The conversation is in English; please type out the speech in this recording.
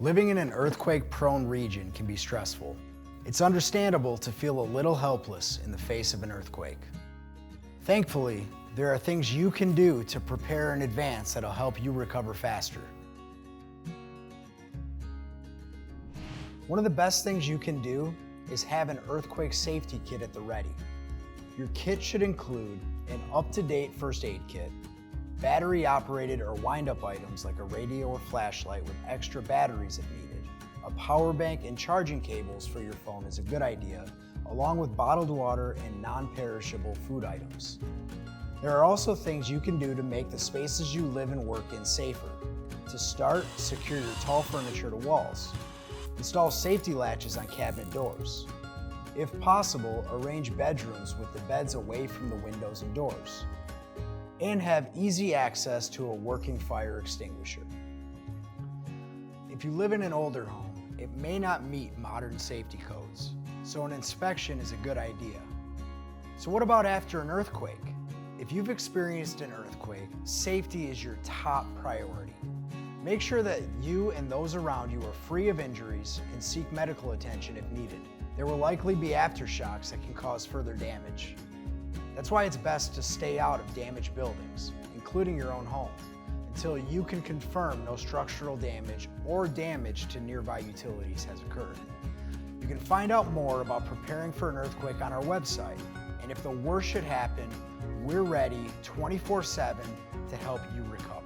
Living in an earthquake-prone region can be stressful. It's understandable to feel a little helpless in the face of an earthquake. Thankfully, there are things you can do to prepare in advance that'll help you recover faster. One of the best things you can do is have an earthquake safety kit at the ready. Your kit should include an up-to-date first aid kit, battery-operated or wind-up items like a radio or flashlight with extra batteries if needed. A power bank and charging cables for your phone is a good idea, along with bottled water and non-perishable food items. There are also things you can do to make the spaces you live and work in safer. To start, secure your tall furniture to walls. Install safety latches on cabinet doors. If possible, arrange bedrooms with the beds away from the windows and doors. And have easy access to a working fire extinguisher. If you live in an older home, it may not meet modern safety codes, so an inspection is a good idea. So what about after an earthquake? If you've experienced an earthquake, safety is your top priority. Make sure that you and those around you are free of injuries and seek medical attention if needed. There will likely be aftershocks that can cause further damage. That's why it's best to stay out of damaged buildings, including your own home, until you can confirm no structural damage or damage to nearby utilities has occurred. You can find out more about preparing for an earthquake on our website, and if the worst should happen, we're ready 24/7 to help you recover.